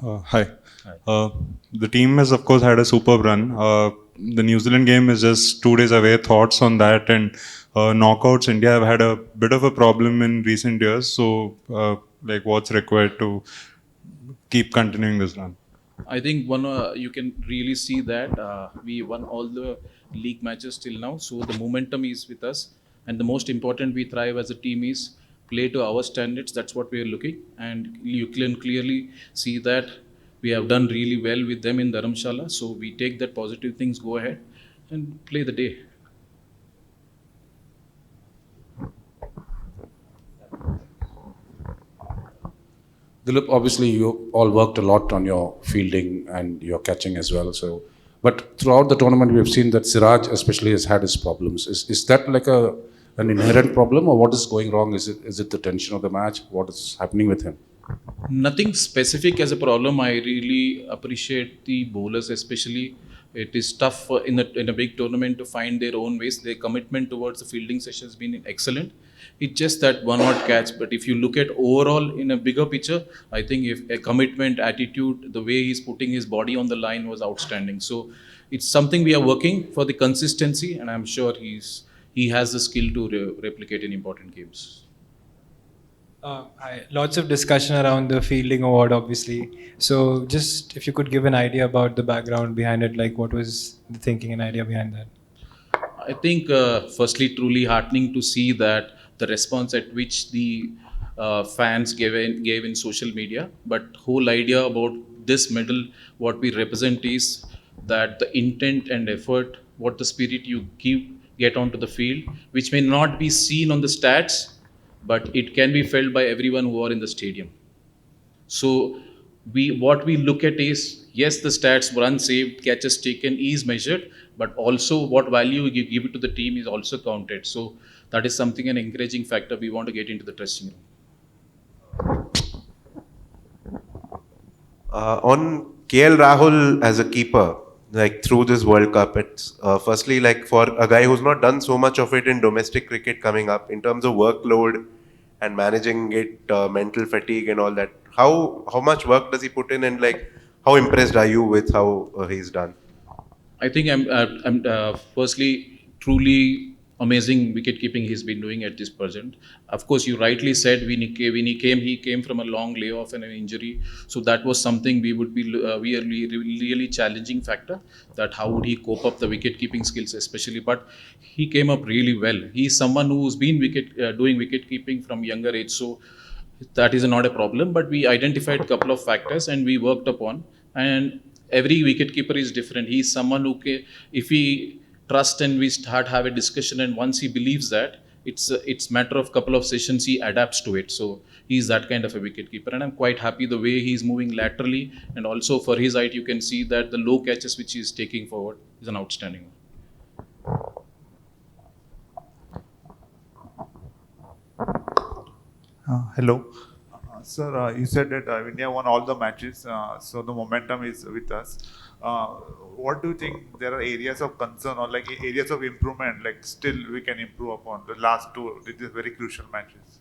Hi. The team has, of course, had a superb run. The New Zealand game is just 2 days away. Thoughts on that? And knockouts, India have had a bit of a problem in recent years. So, what's required to keep continuing this run? I think you can really see that we won all the league matches till now, so the momentum is with us. And the most important, we thrive as a team is play to our standards. That's what we are looking, and you can clearly see that we have done really well with them in Dharamshala. So we take that positive things, go ahead, and play the day. Dilip, obviously you all worked a lot on your fielding and your catching as well. So, but throughout the tournament, we have seen that Siraj especially has had his problems. Is that like an inherent problem, or what is going wrong? Is it the tension of the match? What is happening with him? Nothing specific as a problem. I really appreciate the bowlers, especially. It is tough in a big tournament to find their own ways. Their commitment towards the fielding session has been excellent. It's just that one odd catch. But if you look at overall in a bigger picture, I think if a commitment, attitude, the way he's putting his body on the line was outstanding. So it's something we are working for the consistency, and I'm sure he has the skill to replicate in important games. Lots of discussion around the fielding award, obviously. So, just if you could give an idea about the background behind it, like what was the thinking and idea behind that? I think, firstly, truly heartening to see that the response at which the fans gave in social media. But whole idea about this medal, what we represent is that the intent and effort, what the spirit you get onto the field, which may not be seen on the stats, but it can be felt by everyone who are in the stadium. So what we look at is, yes, the stats, run saved, catches taken is measured, but also what value you give it to the team is also counted. So that is something, an encouraging factor we want to get into the dressing room. On KL Rahul as a keeper, like through this World Cup, it's firstly like for a guy who's not done so much of it in domestic cricket coming up in terms of workload and managing it, mental fatigue and all that. How much work does he put in, and like how impressed are you with how he's done? I think I'm firstly truly amazing wicket keeping he's been doing at this present. Of course, you rightly said he came from a long layoff and an injury, so that was something we would be really challenging factor. That how would he cope up the wicket keeping skills, especially. But he came up really well. He's someone who's been doing wicket keeping from younger age, so that is not a problem. But we identified a couple of factors and we worked upon, and every wicketkeeper is different. He's someone who if we trust and we start have a discussion, and once he believes that, it's matter of couple of sessions he adapts to it. So he's that kind of a wicketkeeper, and I'm quite happy the way he's moving laterally, and also for his height you can see that the low catches which he's taking forward is an outstanding one. Hello. Sir, you said that India won all the matches, so the momentum is with us. What do you think there are areas of concern or like areas of improvement, like still we can improve upon the last two, these very crucial matches?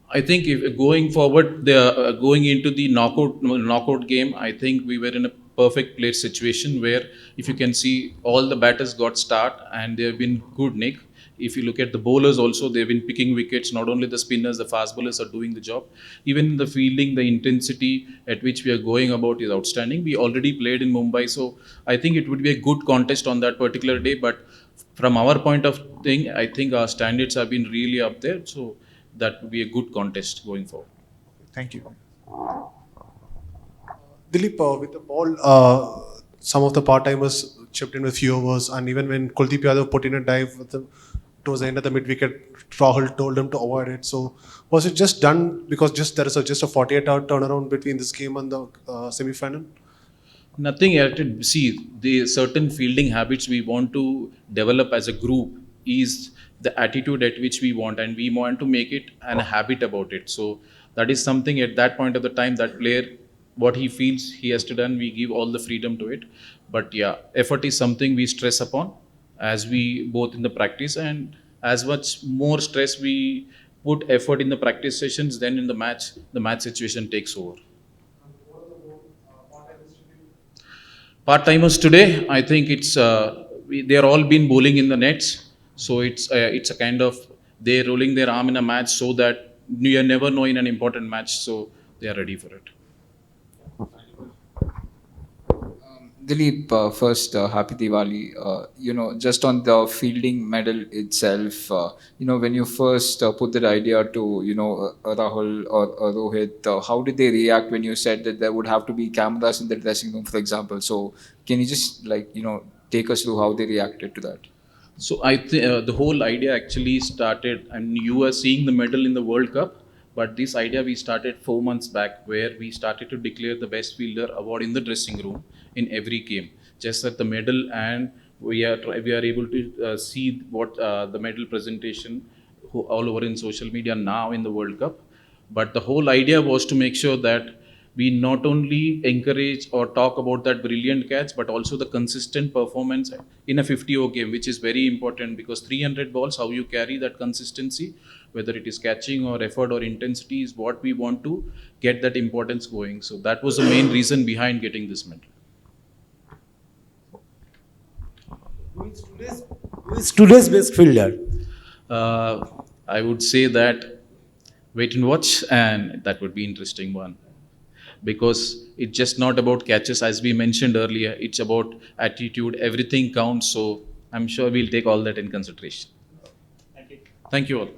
I think if going forward, going into the knockout game, I think we were in a perfect place situation where, if you can see, all the batters got start and they have been good, Nick. If you look at the bowlers also, they've been picking wickets. Not only the spinners, the fast bowlers are doing the job. Even the fielding, the intensity at which we are going about is outstanding. We already played in Mumbai, so I think it would be a good contest on that particular day. But from our point of thing, I think our standards have been really up there. So that would be a good contest going forward. Thank you. Dilip, with the ball, some of the part-timers chipped in with few overs, and even when Kuldeep Yadav put in a dive towards the end of the mid-wicket, Rahul told him to avoid it. So was it just done because there is just a 48-hour turnaround between this game and the semi-final? Nothing yet. See, the certain fielding habits we want to develop as a group is the attitude at which we want, and we want to make it an habit about it. So that is something at that point of the time, that player, what he feels he has to done, we give all the freedom to it. But yeah, effort is something we stress upon as we both in the practice, and as much more stress we put effort in the practice sessions, then in the match situation takes over. Part-timers today, I think they are all been bowling in the nets. So it's a kind of they rolling their arm in a match so that you never know in an important match. So they are ready for it. Dilip, first, happy Diwali. Just on the fielding medal itself, when you first put that idea to, Rahul or Rohit, how did they react when you said that there would have to be cameras in the dressing room, for example? So, can you just, take us through how they reacted to that? So I think the whole idea actually started, and you are seeing the medal in the World Cup, but this idea we started 4 months back, where we started to declare the best fielder award in the dressing room in every game. Just at the medal, and we are able to see what the medal presentation all over in social media now in the World Cup. But the whole idea was to make sure that we not only encourage or talk about that brilliant catch, but also the consistent performance in a 50-over game, which is very important because 300 balls, how you carry that consistency, whether it is catching or effort or intensity, is what we want to get that importance going. So that was the main reason behind getting this medal. Who is today's best fielder? I would say that wait and watch, and that would be interesting one. Because it's just not about catches, as we mentioned earlier, it's about attitude, everything counts. So I'm sure we'll take all that in consideration. Thank you all.